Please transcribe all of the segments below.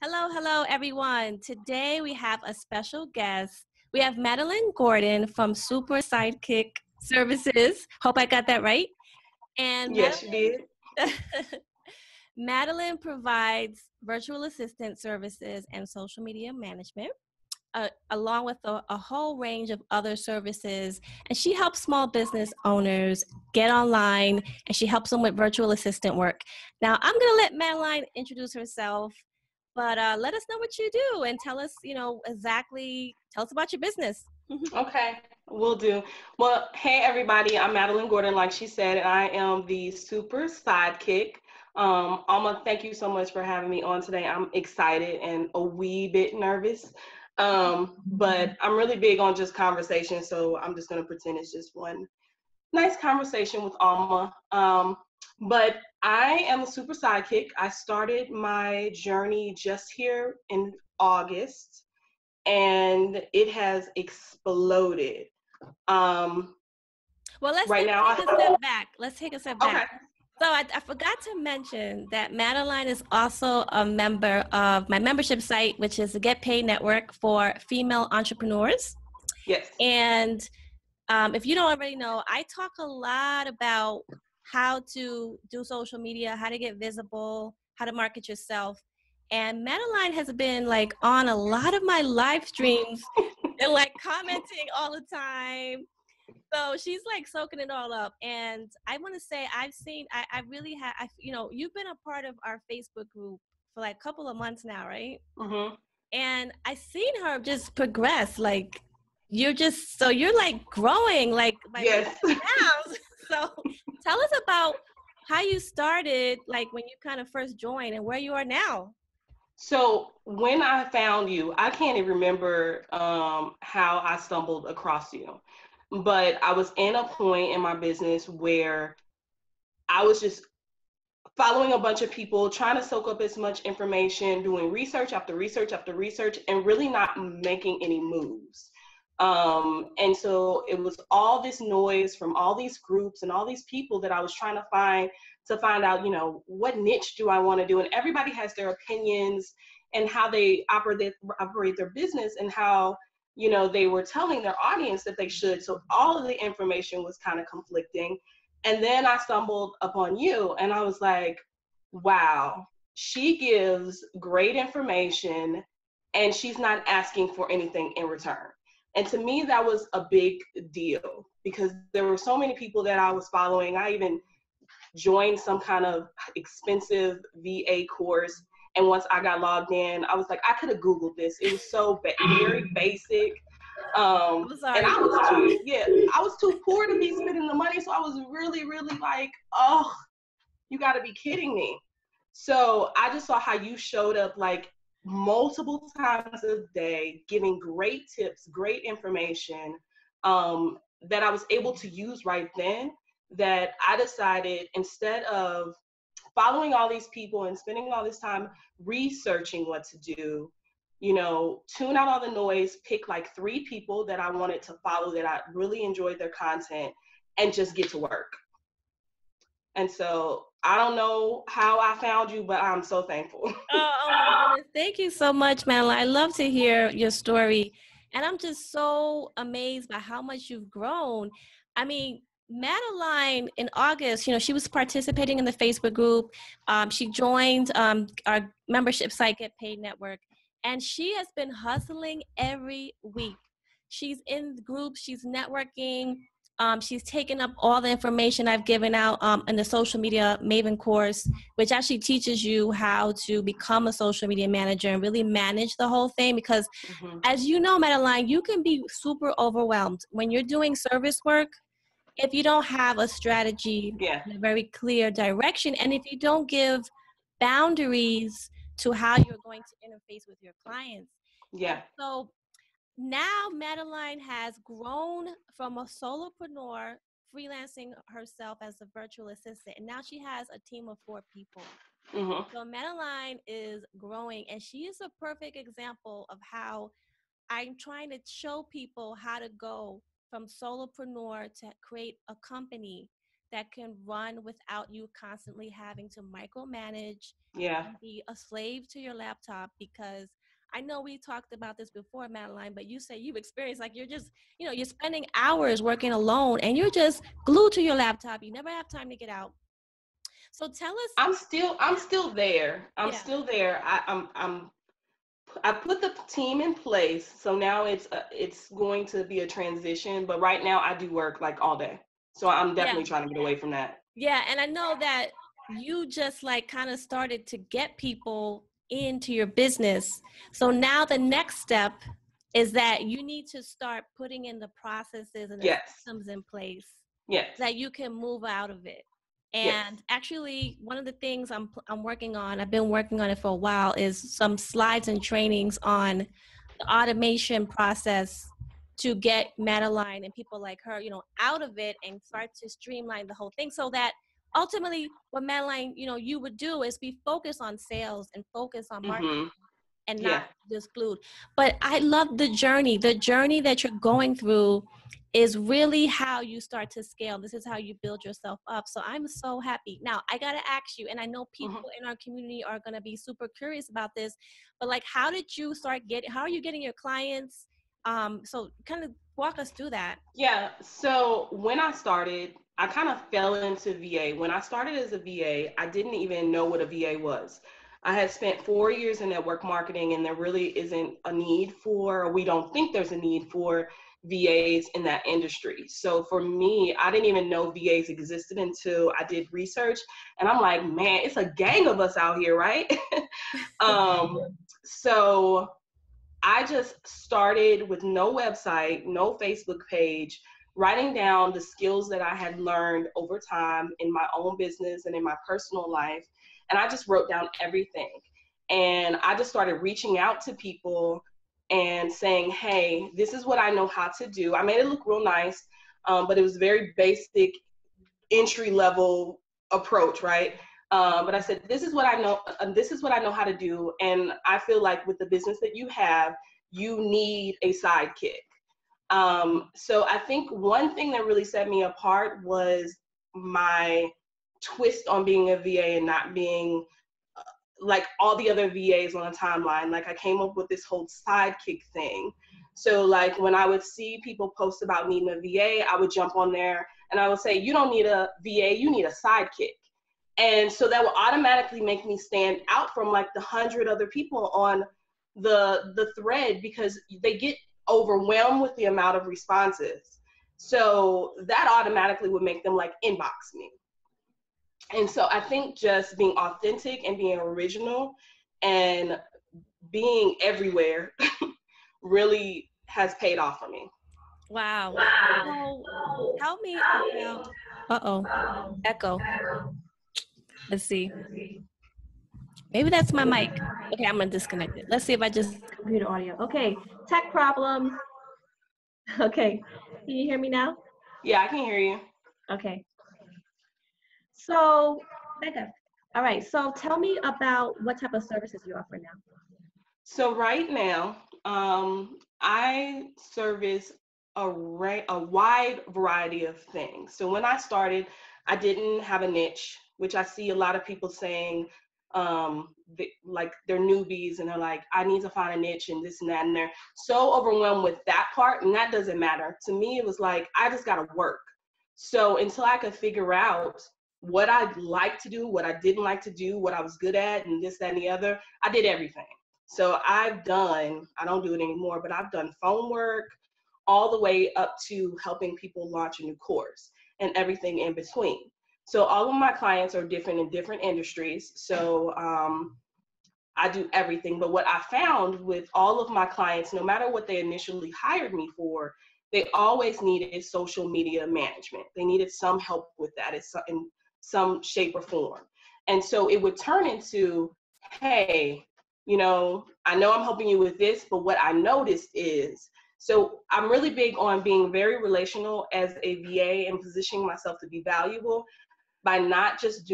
Hello, hello, everyone. Today we have a special guest. We have Madelaine Gordon from Super Sidekick Services. Hope I got that right. And Yes, you did. Madelaine provides virtual assistant services and social media management, along with a whole range of other services. And she helps small business owners get online, and she helps them with virtual assistant work. Now, I'm going to let Madelaine introduce herself, but let us know what you do and tell us, tell us about your business. Okay, we'll do. Well, hey everybody, I'm Madelaine Gordon, like she said, and I am the super sidekick. Alma, thank you so much for having me on today. I'm excited and a wee bit nervous. But I'm really big on just conversation, so I'm just gonna pretend it's just one nice conversation with Alma. But I am a super sidekick. I started my journey just here in August, and it has exploded. Um, Well, let's right now, take a step back. Let's take a step back. okay. So I forgot to mention that Madelaine is also a member of my membership site, which is the Get Paid Network for female entrepreneurs. Yes. And if you don't already know, I talk a lot about how to do social media, how to get visible, how to market yourself. And Madelaine has been like on a lot of my live streams and like commenting all the time. So she's like soaking it all up. And I want to say I really have, you've been a part of our Facebook group for like a couple of months now, right? Mm-hmm. And I seen her just progress. Like you're like growing like by leaps Yes. and bounds. So tell us about how you started, like when you kind of first joined and where you are now. So when I found you, I can't even remember how I stumbled across you, but I was in a point in my business where I was just following a bunch of people, trying to soak up as much information, doing research after research after research, and really not making any moves. And so it was all this noise from all these groups and all these people that I was trying to find out, what niche do I want to do? And everybody has their opinions and how they operate their business and how, they were telling their audience that they should. So all of the information was kind of conflicting. And then I stumbled upon you and I was like, wow, she gives great information and she's not asking for anything in return. And to me, that was a big deal because there were so many people that I was following. I even joined some kind of expensive VA course. And once I got logged in, I was like, I could have Googled this. It was so very basic. I'm And sorry. I was too poor to be spending the money. So I was really, really like, oh, you got to be kidding me. So I just saw how you showed up like multiple times a day, giving great tips, great information that I was able to use right then. That I decided instead of following all these people and spending all this time researching what to do, tune out all the noise, pick like 3 people that I wanted to follow that I really enjoyed their content and just get to work. And so I don't know how I found you, but I'm so thankful. Oh my goodness. Thank you so much, Madeline. I love to hear your story. And I'm just so amazed by how much you've grown. I mean, Madeline in August, she was participating in the Facebook group. She joined our membership site, Get Paid Network, and she has been hustling every week. She's in groups, she's networking. She's taken up all the information I've given out in the social media Maven course, which actually teaches you how to become a social media manager and really manage the whole thing. Because Mm-hmm. as you know, Madelaine, you can be super overwhelmed when you're doing service work if you don't have a strategy Yeah. and a very clear direction, and if you don't give boundaries to how you're going to interface with your clients. And Yeah. so now Madelaine has grown from a solopreneur freelancing herself as a virtual assistant, and now she has a team of 4 people. Mm-hmm. So Madelaine is growing, and she is a perfect example of how I'm trying to show people how to go from solopreneur to create a company that can run without you constantly having to micromanage Yeah. and be a slave to your laptop. Because I know we talked about this before, Madelaine, but you say you've experienced like you're just, you're spending hours working alone and you're just glued to your laptop. You never have time to get out. So tell us. I'm still there. I'm Yeah. still there. I put the team in place, so now it's going to be a transition. But right now, I do work like all day, so I'm Yeah. definitely trying to get away from that. Yeah, and I know that you just like kind of started to get people into your business. So now the next step is that you need to start putting in the processes and the Yes, systems in place yes, that you can move out of it. yes. And actually, one of the things I'm working on, I've been working on it for a while, is some slides and trainings on the automation process to get Madelaine and people like her, out of it and start to streamline the whole thing so that ultimately what Madelaine, you would do is be focused on sales and focus on marketing Mhm. and not Yeah. just glued. But I love the journey. The journey that you're going through is really how you start to scale. This is how you build yourself up. So I'm so happy. Now, I got to ask you, and I know people Mhm. in our community are going to be super curious about this, but like, how did you how are you getting your clients? So kind of walk us through that. Yeah. So when I started, I kind of fell into VA. When I started as a VA, I didn't even know what a VA was. I had spent 4 years in network marketing, and there really isn't a need for, or we don't think there's a need for VAs in that industry. So for me, I didn't even know VAs existed until I did research. And I'm like, man, it's a gang of us out here, right? So I just started with no website, no Facebook page, writing down the skills that I had learned over time in my own business and in my personal life. And I just wrote down everything. And I just started reaching out to people and saying, hey, this is what I know how to do. I made it look real nice, but it was very basic entry level approach, right? But I said, this is what I know. This is what I know how to do, and I feel like with the business that you have, you need a sidekick. So I think one thing that really set me apart was my twist on being a VA and not being like all the other VAs on the timeline. Like I came up with this whole sidekick thing. So like when I would see people post about needing a VA, I would jump on there and I would say, you don't need a VA, you need a sidekick. And so that will automatically make me stand out from like the 100 other people on the thread because they get overwhelmed with the amount of responses. So that automatically would make them like inbox me. And so I think just being authentic and being original and being everywhere really has paid off for me. Wow. So tell me about, uh-oh, echo. Let's see. Maybe that's my mic. Okay, I'm gonna disconnect it. Let's see if I just computer audio. Okay, tech problems. Okay, can you hear me now? Yeah, I can hear you. Okay, so Becca. All right, so tell me about what type of services you offer now. So right now, I service a wide variety of things. So when I started, I didn't have a niche, which I see a lot of people saying, like they're newbies and they're like, I need to find a niche and this and that, and they're so overwhelmed with that part, and that doesn't matter. To me, it was like, I just gotta work. So until I could figure out what I'd like to do, what I didn't like to do, what I was good at, and this, that, and the other, I did everything. So I don't do it anymore, but I've done phone work all the way up to helping people launch a new course and everything in between. So all of my clients are different in different industries. So I do everything. But what I found with all of my clients, no matter what they initially hired me for, they always needed social media management. They needed some help with that in some shape or form. And so it would turn into, hey, I know I'm helping you with this, but what I noticed is, so I'm really big on being very relational as a VA and positioning myself to be valuable by not just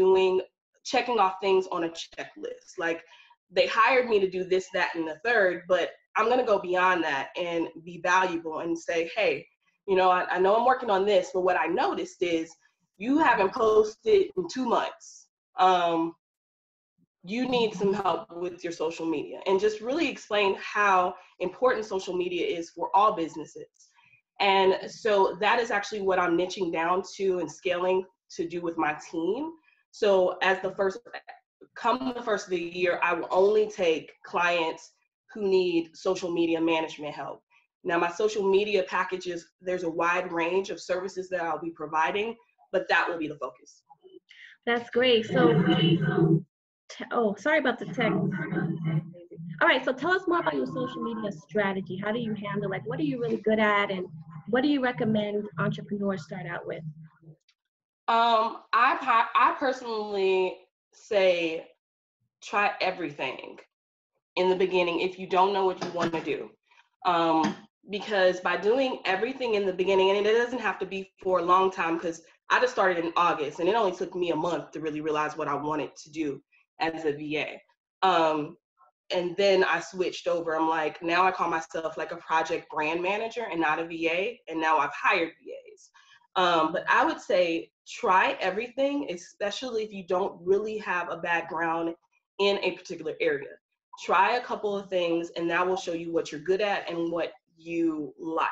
checking off things on a checklist. Like they hired me to do this, that, and the third, but I'm going to go beyond that and be valuable and say, hey, I know I'm working on this, but what I noticed is you haven't posted in 2 months. You need some help with your social media, and just really explain how important social media is for all businesses. And so that is actually what I'm niching down to and scaling to do with my team. So as come the first of the year, I will only take clients who need social media management help. Now, my social media packages, there's a wide range of services that I'll be providing, but that will be the focus. That's great. So, oh, sorry about the tech. All right, so tell us more about your social media strategy. How do you handle, like, what are you really good at, and what do you recommend entrepreneurs start out with? I personally say try everything in the beginning if you don't know what you want to do. Because by doing everything in the beginning, and it doesn't have to be for a long time, because I just started in August and it only took me a month to really realize what I wanted to do as a VA. And then I switched over. I'm like, now I call myself like a project brand manager and not a VA. And now I've hired VAs. But I would say try everything, especially if you don't really have a background in a particular area. Try a couple of things, and that will show you what you're good at and what you like.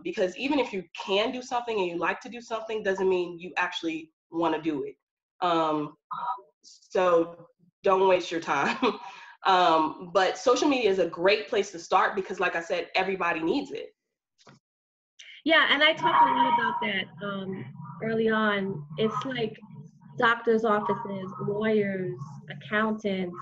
Because even if you can do something and you like to do something, doesn't mean you actually want to do it. So don't waste your time. But social media is a great place to start because, like I said, everybody needs it. Yeah, and I talked a lot about that early on. It's like doctors' offices, lawyers, accountants,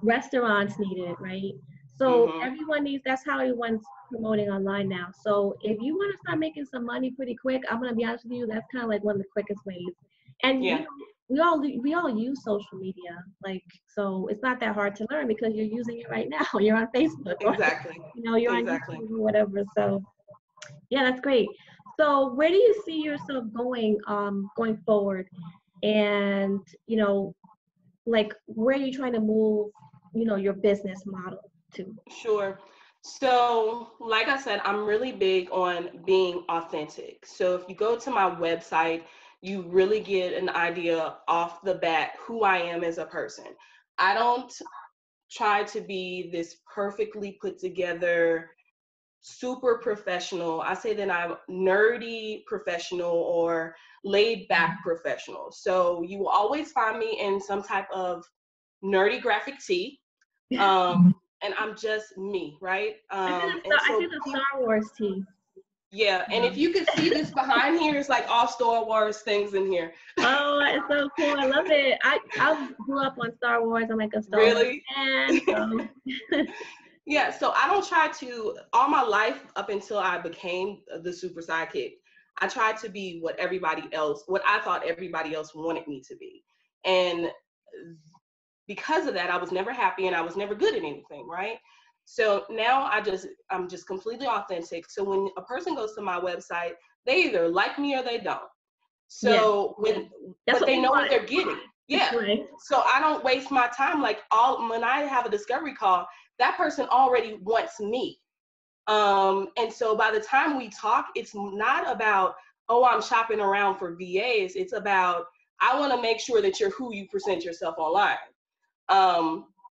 restaurants need it, right? So Mm-hmm. everyone needs, that's how everyone's promoting online now. So if you want to start making some money pretty quick, I'm going to be honest with you, that's kind of like one of the quickest ways. And Yeah. we all use social media, like, so it's not that hard to learn because you're using it right now. You're on Facebook, or, Exactly. you're Exactly. on YouTube or whatever. So yeah, that's great. So where do you see yourself going forward? And, like, where are you trying to move, your business model to? Sure. So, like I said, I'm really big on being authentic. So, if you go to my website, you really get an idea off the bat who I am as a person. I don't try to be this perfectly put together, super professional. I say that I'm nerdy professional or laid back professional. So, you will always find me in some type of nerdy graphic tee. And I'm just me, right? And I see so the Star Wars tee. yeah, and if you could see this behind here, it's like all Star Wars things in here. Oh, it's so cool. I love it. I grew up on Star Wars. I'm like a Star Wars Really? fan. So. Yeah, so I don't try to, all my life up until I became the super sidekick, I tried to be what I thought everybody else wanted me to be. And because of that, I was never happy and I was never good at anything, right? So now I'm just completely authentic. So when a person goes to my website, they either like me or they don't. Yeah, So that's but what they we know what want. they're getting. Yeah. Right. So I don't waste my time. Like when I have a discovery call, that person already wants me. And so by the time we talk, it's not about, oh, I'm shopping around for VAs. It's about, I want to make sure that you're who you present yourself online.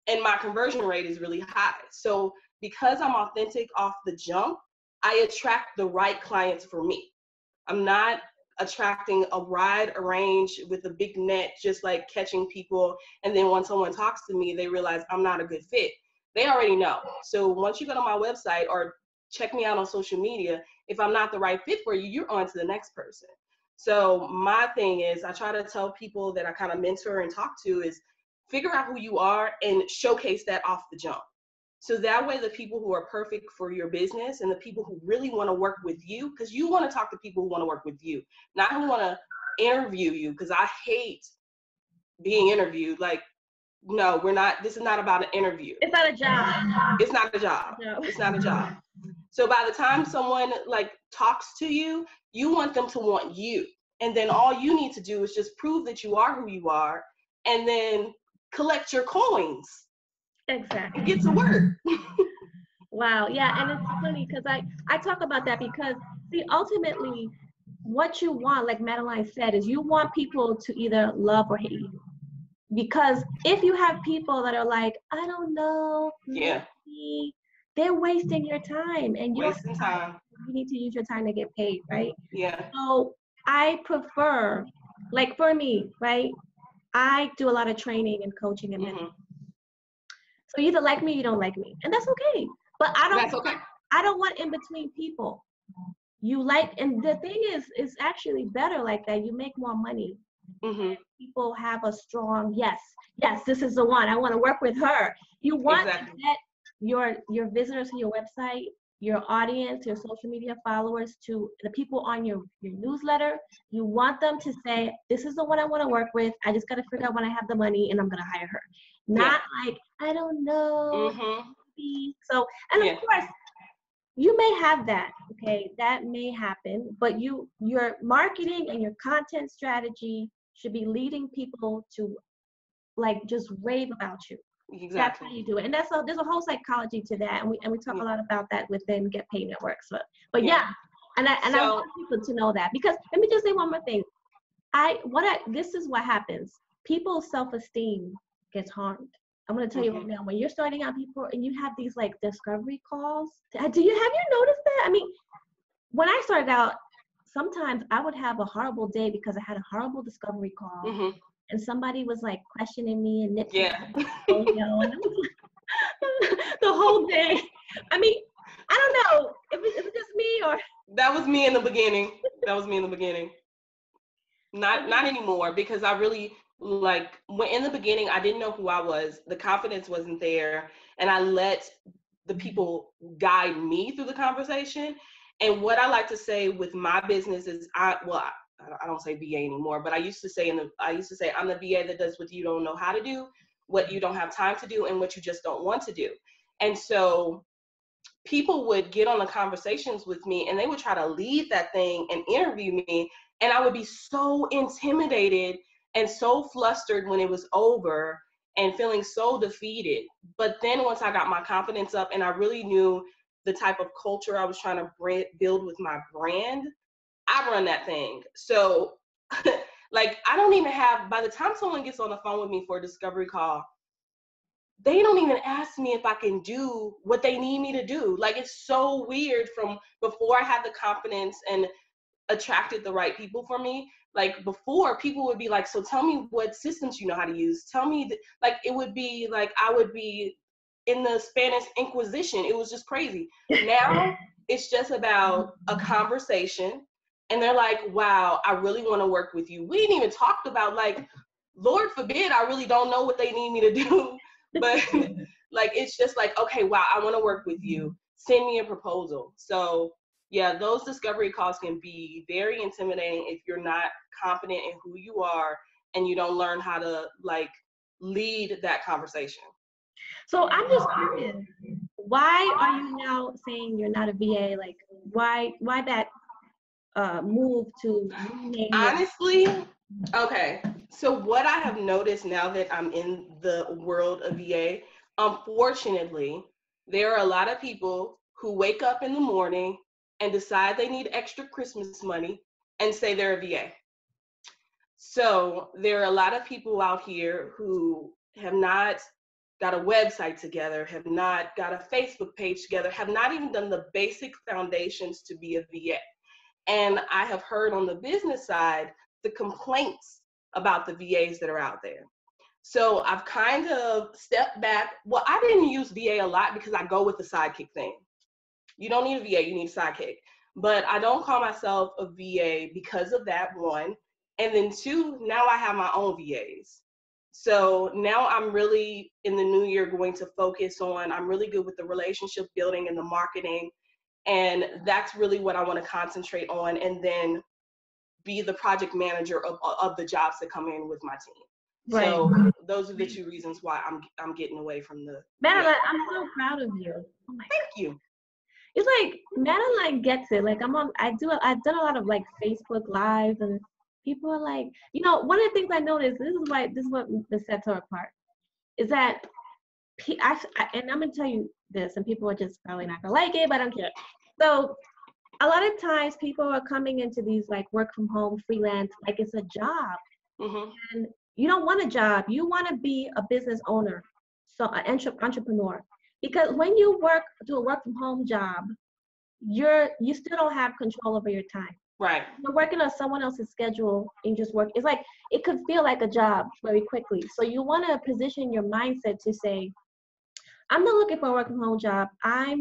And my conversion rate is really high. So because I'm authentic off the jump, I attract the right clients for me. I'm not attracting a wide range with a big net, just like catching people. And then when someone talks to me, they realize I'm not a good fit. They already know. So once you go to my website or check me out on social media, if I'm not the right fit for you, you're on to the next person. So my thing is, I try to tell people that I kind of mentor and talk to is figure out who you are and showcase that off the jump. So that way, the people who are perfect for your business and the people who really want to work with you, because you want to talk to people who want to work with you, not who want to interview you, because I hate being interviewed. Like, no, this is not about an interview. It's not a job. It's not a job. No. It's not a job. So by the time someone like talks to you, you want them to want you. And then all you need to do is just prove that you are who you are and then collect your coins. Exactly. Get to work. Wow. Yeah. And it's funny because I talk about that because, see, ultimately, what you want, like Madelaine said, is you want people to either love or hate you. Because if you have people that are like, I don't know, Yeah. maybe, they're wasting your time, and you don't Wasting time. you need to use your time to get paid, right? Yeah. So I prefer, like for me, right? I do a lot of training and coaching and mentoring. Mm-hmm. So you either like me, or you don't like me, and that's okay. But That's okay. I don't want in between people. You like, and the thing is, it's actually better like that. You make more money. Mm-hmm. People have a strong yes, this is the one. I want to work with her. You want to Exactly. get your visitors to your website, your audience, your social media followers, to the people on your newsletter. You want them to say, this is the one I want to work with. I just got to figure out when I have the money and I'm going to hire her. Yeah. Not like, I don't know. Mm-hmm. So, and of Yeah. course, you may have that, okay? That may happen, but your marketing and your content strategy should be leading people to like just rave about you. That's how Exactly. you do it. And there's a whole psychology to that, and we talk Yeah. a lot about that within Get Paid Networks. But Yeah. yeah, and I So, want people to know that, because let me just say one more thing. This is what happens. People's self-esteem gets harmed. I'm gonna tell you right mm-hmm. now, when you're starting out, people, and you have these like discovery calls. Have you noticed that? I mean, when I started out, sometimes I would have a horrible day because I had a horrible discovery call, Mm-hmm. and somebody was like questioning me and Yeah. nitpicking my portfolio, and it was the whole day. I mean, I don't know if it's just me or. That was me in the beginning. That was me in the beginning. Not anymore, because I really, like, when in the beginning I didn't know who I was. The confidence wasn't there, and I let the people guide me through the conversation. And what I like to say with my business is, I don't say VA anymore, but I used to say I'm the VA that does what you don't know how to do, what you don't have time to do, and what you just don't want to do. And so people would get on the conversations with me and they would try to lead that thing and interview me. And I would be so intimidated and so flustered when it was over and feeling so defeated. But then once I got my confidence up and I really knew the type of culture I was trying to build with my brand, I run that thing. So like, I don't even have, by the time someone gets on the phone with me for a discovery call, they don't even ask me if I can do what they need me to do. Like, it's so weird from before I had the confidence and attracted the right people for me. Like, before, people would be like, so tell me what systems you know how to use. Tell me, like, it would be like I would be in the Spanish Inquisition. It was just crazy. Now, it's just about a conversation. And they're like, wow, I really want to work with you. We didn't even talk about, like, Lord forbid, I really don't know what they need me to do. But like, it's just like, okay, wow, I want to work with you. Send me a proposal. So yeah, those discovery calls can be very intimidating if you're not confident in who you are and you don't learn how to, like, lead that conversation. So I'm just curious, why are you now saying you're not a VA? Like, why that move to rename your. Honestly, okay. So what I have noticed now that I'm in the world of VA, unfortunately, there are a lot of people who wake up in the morning and decide they need extra Christmas money and say they're a VA. So there are a lot of people out here who have not got a website together, have not got a Facebook page together, have not even done the basic foundations to be a VA. And I have heard on the business side the complaints about the VAs that are out there. So I've kind of stepped back. Well, I didn't use VA a lot because I go with the sidekick thing. You don't need a VA, you need a sidekick. But I don't call myself a VA because of that, one. And then two, now I have my own VAs. So now I'm really in the new year going to focus on, I'm really good with the relationship building and the marketing. And that's really what I want to concentrate on, and then be the project manager of the jobs that come in with my team. Right. So those are the two reasons why I'm getting away from the. Madelaine, I'm so proud of you. Oh my Thank you. It's like Madelaine gets it. Like I've done a lot of like Facebook lives, and people are like, one of the things I noticed, this is what sets her apart, is that and I'm gonna tell you this, and people are just probably not gonna like it, but I don't care. So a lot of times people are coming into these like work from home freelance like it's a job. Mm-hmm. And you don't want a job. You want to be a business owner, so an entrepreneur. Because when you do a work from home job, you still don't have control over your time. Right. You're working on someone else's schedule and just work. It's like it could feel like a job very quickly. So you want to position your mindset to say, I'm not looking for a work from home job. I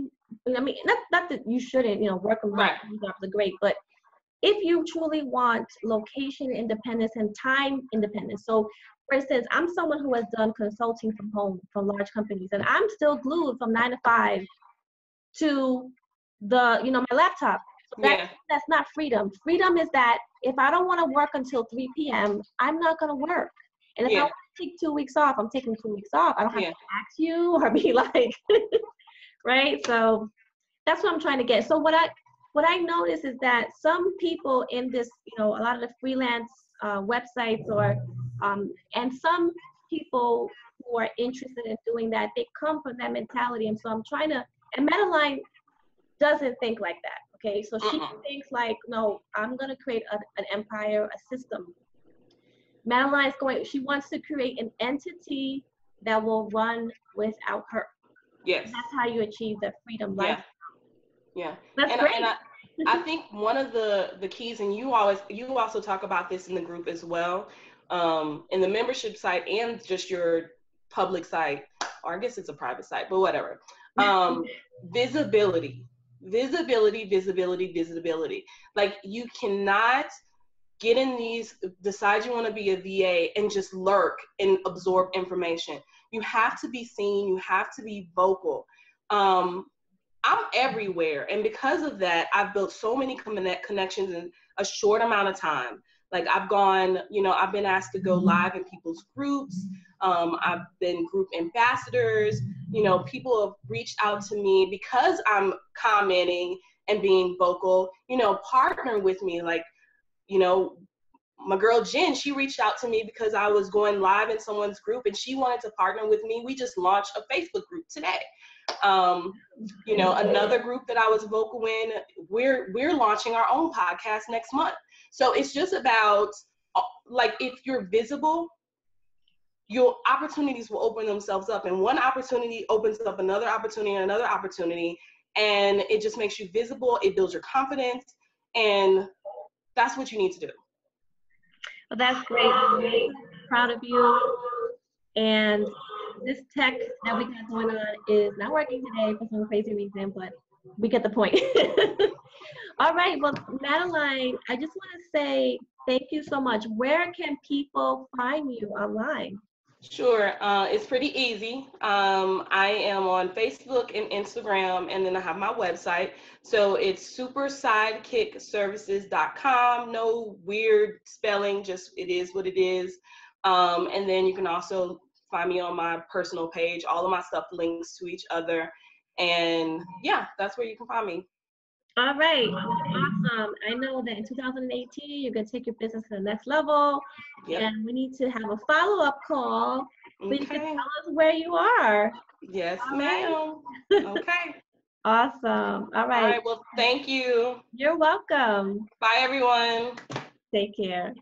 mean, not that you shouldn't, work from home Right. jobs are great, but if you truly want location independence and time independence. So for instance, I'm someone who has done consulting from home from large companies, and I'm still glued from 9 to 5 to my laptop. So Yeah. that's not freedom. Freedom is that if I don't want to work until 3 p.m., I'm not going to work. And if I Yeah. want to take 2 weeks off, I'm taking 2 weeks off. I don't have Yeah. to ask you or be like, right? So that's what I'm trying to get. So what I notice is that some people in this, a lot of the freelance websites and some people who are interested in doing that, they come from that mentality. And so I'm trying to, and Madelaine doesn't think like that. Okay. So she thinks like, no, I'm going to create an empire, a system. She wants to create an entity that will run without her. Yes. That's how you achieve the freedom life. Yeah. That's great. I think one of the keys, and you also talk about this in the group as well, in the membership site and just your public site, or I guess it's a private site, but whatever. Visibility. Like you cannot get in decide you want to be a VA and just lurk and absorb information. You have to be seen, you have to be vocal. I'm everywhere. And because of that, I've built so many connections in a short amount of time. Like I've been asked to go live in people's groups. I've been group ambassadors. People have reached out to me because I'm commenting and being vocal, partner with me. Like, my girl Jen, she reached out to me because I was going live in someone's group and she wanted to partner with me. We just launched a Facebook group today. Another group that I was vocal in, we're launching our own podcast next month. So it's just about like, if you're visible, your opportunities will open themselves up, and one opportunity opens up another opportunity and another opportunity, and it just makes you visible. It builds your confidence, and that's what you need to do. Well, that's great. I'm really proud of you. And this tech that we got going on is not working today for some crazy reason, but we get the point. All right. Well, Madelaine, I just want to say thank you so much. Where can people find you online? Sure. It's pretty easy. I am on Facebook and Instagram, and then I have my website. So it's supersidekickservices.com. No weird spelling, just it is what it is. And then you can also find me on my personal page. All of my stuff links to each other. And yeah, that's where you can find me. All right. Awesome. I know that in 2018, you're going to take your business to the next level. Yep. And we need to have a follow-up call so you can tell us where you are. Yes, ma'am. Okay. Awesome. All right. All right. Well, thank you. You're welcome. Bye, everyone. Take care.